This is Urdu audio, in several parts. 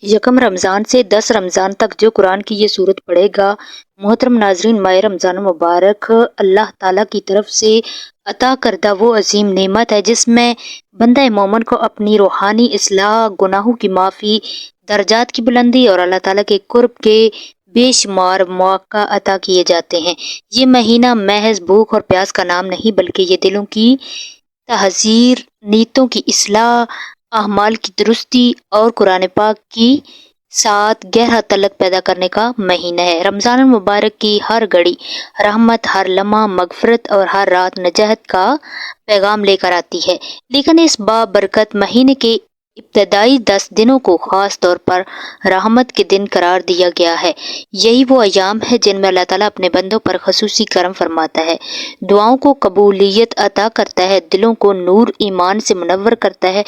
یکم رمضان سے 10 رمضان تک جو قرآن کی یہ صورت پڑھے گا، محترم ناظرین، ماہ رمضان مبارک اللہ تعالیٰ کی طرف سے عطا کردہ وہ عظیم نعمت ہے جس میں بندہ مومن کو اپنی روحانی اصلاح، گناہوں کی معافی، درجات کی بلندی اور اللہ تعالیٰ کے قرب کے بے شمار مواقع عطا کیے جاتے ہیں۔ یہ مہینہ محض بھوک اور پیاس کا نام نہیں بلکہ یہ دلوں کی تحذیر، نیتوں کی اصلاح، اعمال کی درستی اور قرآن پاک کی ساتھ گہرا تعلق پیدا کرنے کا مہینہ ہے۔ رمضان المبارک کی ہر گھڑی رحمت، ہر لمحہ مغفرت اور ہر رات نجات کا پیغام لے کر آتی ہے، لیکن اس بابرکت مہینے کے ابتدائی 10 دنوں کو خاص طور پر رحمت کے دن قرار دیا گیا ہے۔ یہی وہ ایام ہے جن میں اللہ تعالیٰ اپنے بندوں پر خصوصی کرم فرماتا ہے، دعاؤں کو قبولیت عطا کرتا ہے، دلوں کو نور ایمان سے منور کرتا ہے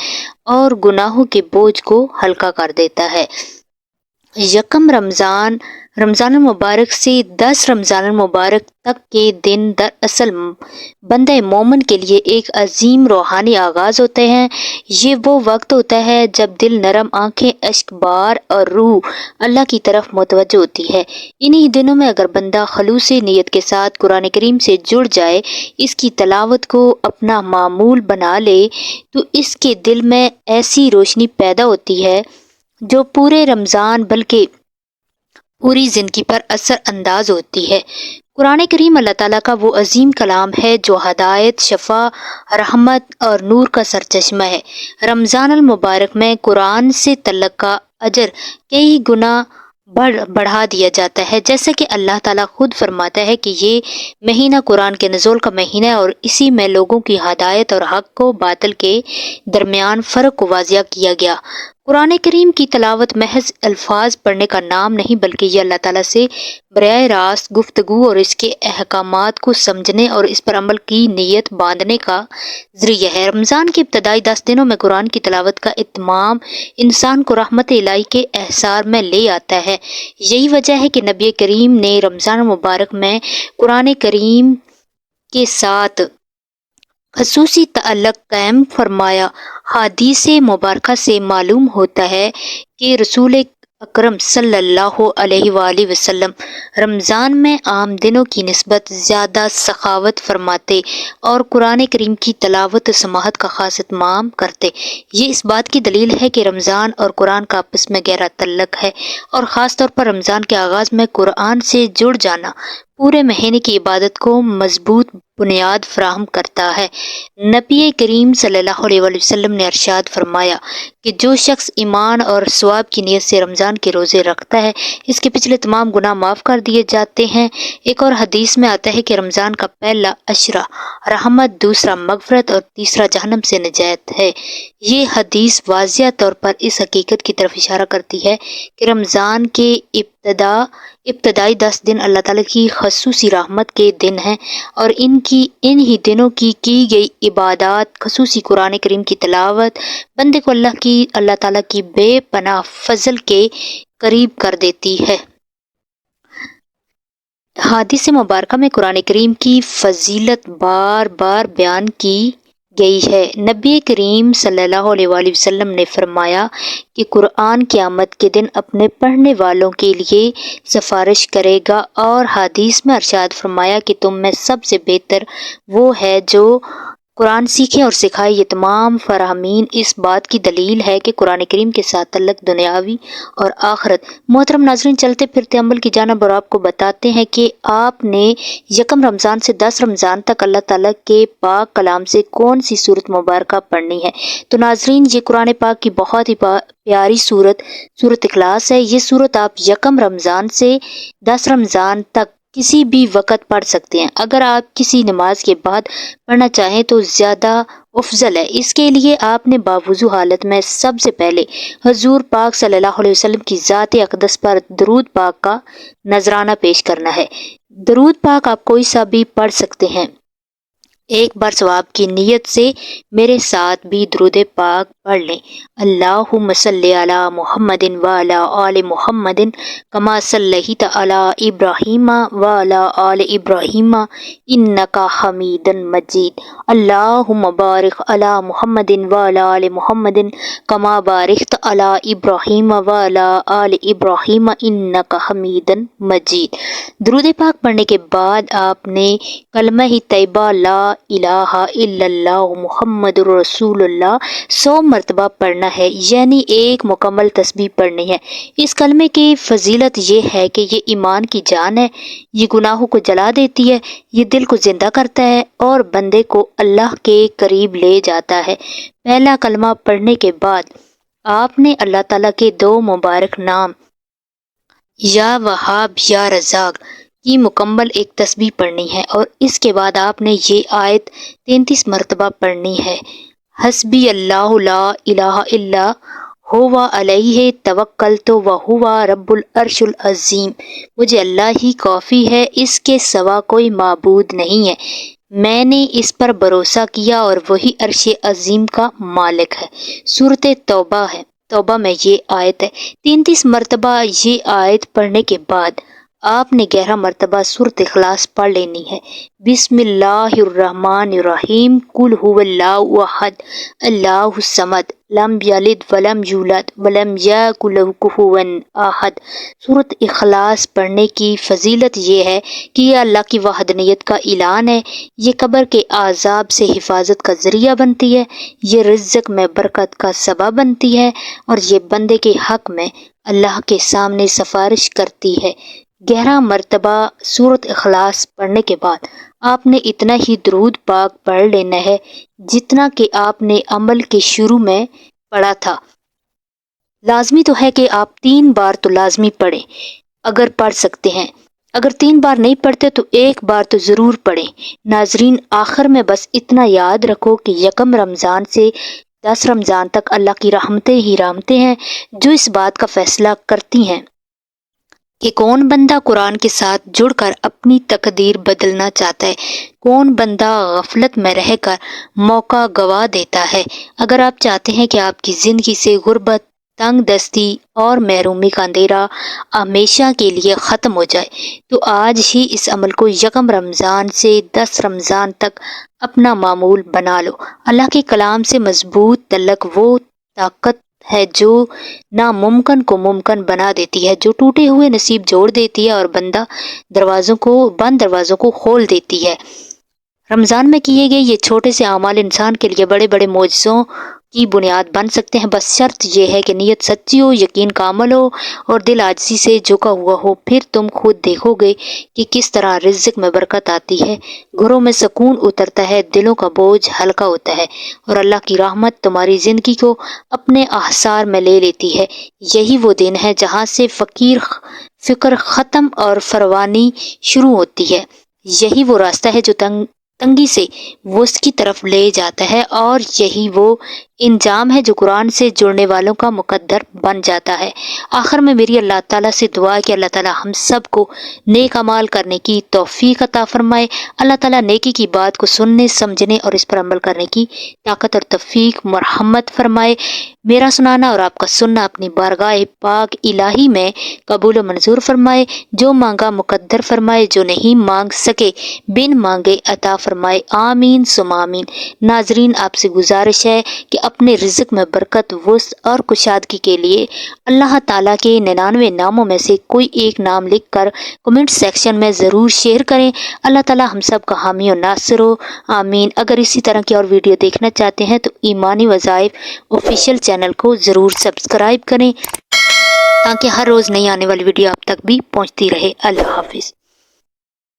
اور گناہوں کے بوجھ کو ہلکا کر دیتا ہے۔ یکم رمضان المبارک سے 10 رمضان المبارک تک کے دن دراصل بندہ مومن کے لیے ایک عظیم روحانی آغاز ہوتے ہیں۔ یہ وہ وقت ہوتا ہے جب دل نرم، آنکھیں اشک بار اور روح اللہ کی طرف متوجہ ہوتی ہے۔ انہی دنوں میں اگر بندہ خلوص نیت کے ساتھ قرآن کریم سے جڑ جائے، اس کی تلاوت کو اپنا معمول بنا لے، تو اس کے دل میں ایسی روشنی پیدا ہوتی ہے جو پورے رمضان بلکہ پوری زندگی پر اثر انداز ہوتی ہے۔ قرآن کریم اللہ تعالیٰ کا وہ عظیم کلام ہے جو ہدایت، شفا، رحمت اور نور کا سرچشمہ ہے۔ رمضان المبارک میں قرآن سے تعلق کا اجر کئی گنا بڑھا دیا جاتا ہے، جیسا کہ اللہ تعالیٰ خود فرماتا ہے کہ یہ مہینہ قرآن کے نزول کا مہینہ ہے اور اسی میں لوگوں کی ہدایت اور حق و باطل کے درمیان فرق کو واضح کیا گیا۔ قرآن کریم کی تلاوت محض الفاظ پڑھنے کا نام نہیں بلکہ یہ اللہ تعالیٰ سے براہ راست گفتگو اور اس کے احکامات کو سمجھنے اور اس پر عمل کی نیت باندھنے کا ذریعہ ہے۔ رمضان کے ابتدائی 10 دنوں میں قرآن کی تلاوت کا اہتمام انسان کو رحمت الہی کے احسار میں لے آتا ہے۔ یہی وجہ ہے کہ نبی کریم نے رمضان مبارک میں قرآن کریم کے ساتھ خصوصی تعلق قائم فرمایا۔ حدیث مبارکہ سے معلوم ہوتا ہے کہ رسول اکرم صلی اللہ علیہ وآلہ وسلم رمضان میں عام دنوں کی نسبت زیادہ سخاوت فرماتے اور قرآن کریم کی تلاوت و سماعت کا خاص اہتمام کرتے۔ یہ اس بات کی دلیل ہے کہ رمضان اور قرآن کا آپس میں گہرا تعلق ہے اور خاص طور پر رمضان کے آغاز میں قرآن سے جڑ جانا پورے مہینے کی عبادت کو مضبوط بنیاد فراہم کرتا ہے۔ نبی کریم صلی اللہ علیہ وآلہ وسلم نے ارشاد فرمایا کہ جو شخص ایمان اور ثواب کی نیت سے رمضان کے روزے رکھتا ہے، اس کے پچھلے تمام گناہ معاف کر دیے جاتے ہیں۔ ایک اور حدیث میں آتا ہے کہ رمضان کا پہلا عشرہ رحمت، دوسرا مغفرت اور تیسرا جہنم سے نجات ہے۔ یہ حدیث واضح طور پر اس حقیقت کی طرف اشارہ کرتی ہے کہ رمضان کے ابتدائی 10 دن اللہ تعالیٰ کی خصوصی رحمت کے دن ہیں اور انہی دنوں کی گئی عبادات، خصوصی قرآن کریم کی تلاوت بندے کو اللہ تعالیٰ کی بے پناہ فضل کے قریب کر دیتی ہے۔ حدیث مبارکہ میں قرآن کریم کی فضیلت بار بار بیان کی گئی ہے۔ نبی کریم صلی اللہ علیہ وآلہ وسلم نے فرمایا کہ قرآن قیامت کے دن اپنے پڑھنے والوں کے لیے سفارش کرے گا، اور حدیث میں ارشاد فرمایا کہ تم میں سب سے بہتر وہ ہے جو قرآن سیکھے اور سکھائے۔ یہ تمام فرامین اس بات کی دلیل ہے کہ قرآن کریم کے ساتھ تعلق دنیاوی اور آخرت۔ محترم ناظرین، چلتے پھرتے عمل کی جانب اور آپ کو بتاتے ہیں کہ آپ نے یکم رمضان سے 10 رمضان تک اللہ تعالیٰ کے پاک کلام سے کون سی سورت مبارکہ پڑھنی ہے۔ تو ناظرین، یہ قرآن پاک کی بہت ہی پیاری سورت اخلاص ہے۔ یہ سورت آپ یکم رمضان سے 10 رمضان تک کسی بھی وقت پڑھ سکتے ہیں۔ اگر آپ کسی نماز کے بعد پڑھنا چاہیں تو زیادہ افضل ہے۔ اس کے لیے آپ نے باوضو حالت میں سب سے پہلے حضور پاک صلی اللہ علیہ وسلم کی ذات اقدس پر درود پاک کا نذرانہ پیش کرنا ہے۔ درود پاک آپ کوئی سا بھی پڑھ سکتے ہیں۔ ایک بار ثواب کی نیت سے میرے ساتھ بھی درود پاک پڑھ لیں۔ اللہم صلی علی محمد وعلی آل محمد کما صلیت علی ابراہیم وعلی آل ابراہیم انک حمید مجید۔ اللہم بارک علی محمد وعلی آل محمد کما بارکت علی ابراہیم وعلی آل ابراہیم انک حمید مجید۔ درود پاک پڑھنے کے بعد آپ نے کلمہ طیبہ لا الہ الا اللہ محمد رسول اللہ 100 مرتبہ پڑھنا ہے، یعنی ایک مکمل تسبیح پڑھنی ہے۔ اس کلمے کی فضیلت یہ ہے کہ یہ ایمان کی جان ہے، یہ گناہوں کو جلا دیتی ہے، یہ دل کو زندہ کرتا ہے اور بندے کو اللہ کے قریب لے جاتا ہے۔ پہلا کلمہ پڑھنے کے بعد آپ نے اللہ تعالیٰ کے 2 مبارک نام یا وہاب یا رزاق کی مکمل ایک تسبیح پڑھنی ہے، اور اس کے بعد آپ نے یہ آیت 33 مرتبہ پڑھنی ہے۔ حسبی اللہ لا الہ الا ہوا علیہ توکلت وہو رب العرش العظیم۔ مجھے اللہ ہی کافی ہے، اس کے سوا کوئی معبود نہیں ہے، میں نے اس پر بھروسہ کیا اور وہی عرش عظیم کا مالک ہے۔ سورۃ توبہ ہے، توبہ میں یہ آیت ہے۔ 33 مرتبہ یہ آیت پڑھنے کے بعد آپ نے 11 مرتبہ سورۃ اخلاص پڑھ لینی ہے۔ بسم اللہ الرحمن الرحیم، قل هو اللہ احد اللہ الصمد لم یلد ولم یولد ولم یکن لہ کفوا احد۔ سورۃ اخلاص پڑھنے کی فضیلت یہ ہے کہ یہ اللہ کی وحدانیت کا اعلان ہے، یہ قبر کے عذاب سے حفاظت کا ذریعہ بنتی ہے، یہ رزق میں برکت کا سبب بنتی ہے، اور یہ بندے کے حق میں اللہ کے سامنے سفارش کرتی ہے۔ 11 مرتبہ سورۃ اخلاص پڑھنے کے بعد آپ نے اتنا ہی درود پاک پڑھ لینا ہے جتنا کہ آپ نے عمل کے شروع میں پڑھا تھا۔ لازمی تو ہے کہ آپ 3 بار تو لازمی پڑھیں اگر پڑھ سکتے ہیں، اگر 3 بار نہیں پڑھتے تو 1 بار تو ضرور پڑھیں۔ ناظرین، آخر میں بس اتنا یاد رکھو کہ 1 رمضان سے 10 رمضان تک اللہ کی رحمتیں ہی رحمتیں ہیں جو اس بات کا فیصلہ کرتی ہیں کہ کون بندہ قرآن کے ساتھ جڑ کر اپنی تقدیر بدلنا چاہتا ہے، کون بندہ غفلت میں رہ کر موقع گوا دیتا ہے۔ اگر آپ چاہتے ہیں کہ آپ کی زندگی سے غربت، تنگ دستی اور محرومی کا اندھیرا ہمیشہ کے لیے ختم ہو جائے تو آج ہی اس عمل کو 1 رمضان سے 10 رمضان تک اپنا معمول بنا لو۔ اللہ کے کلام سے مضبوط تعلق وہ طاقت ہے جو ناممکن کو ممکن بنا دیتی ہے، جو ٹوٹے ہوئے نصیب جوڑ دیتی ہے اور بند دروازوں کو کھول دیتی ہے۔ رمضان میں کیے گئے یہ چھوٹے سے اعمال انسان کے لیے بڑے بڑے معجزوں کی بنیاد بن سکتے ہیں، بس شرط یہ ہے کہ نیت سچی ہو، یقین کامل ہو اور دل عاجزی سے جھکا ہوا ہو۔ پھر تم خود دیکھو گے کہ کس طرح رزق میں برکت آتی ہے، گھروں میں سکون اترتا ہے، دلوں کا بوجھ ہلکا ہوتا ہے اور اللہ کی رحمت تمہاری زندگی کو اپنے احصار میں لے لیتی ہے۔ یہی وہ دن ہے جہاں سے فقر ختم اور فراوانی شروع ہوتی ہے، یہی وہ راستہ ہے جو تنگی سے وسط کی طرف لے جاتا ہے، اور یہی وہ انجام ہے جو قرآن سے جڑنے والوں کا مقدر بن جاتا ہے۔ آخر میں میری اللہ تعالیٰ سے دعا ہے کہ اللہ تعالیٰ ہم سب کو نیک اعمال کرنے کی توفیق عطا فرمائے۔ اللہ تعالیٰ نیکی کی بات کو سننے، سمجھنے اور اس پر عمل کرنے کی طاقت اور توفیق مرحمت فرمائے۔ میرا سنانا اور آپ کا سننا اپنی بارگاہ پاک الہی میں قبول و منظور فرمائے، جو مانگا مقدر فرمائے، جو نہیں مانگ سکے بن مانگے عطا فرمائے، آمین ثم آمین۔ ناظرین، آپ سے گزارش ہے کہ اپنے رزق میں برکت، وسعت اور کشادگی کے لیے اللہ تعالیٰ کے 99 ناموں میں سے کوئی ایک نام لکھ کر کمنٹ سیکشن میں ضرور شیئر کریں۔ اللہ تعالیٰ ہم سب کا حامی و ناصر ہو، آمین۔ اگر اسی طرح کی اور ویڈیو دیکھنا چاہتے ہیں تو ایمانی وظائف آفیشیل چینل کو ضرور سبسکرائب کریں تاکہ ہر روز نئی آنے والی ویڈیو آپ تک بھی پہنچتی رہے۔ اللہ حافظ۔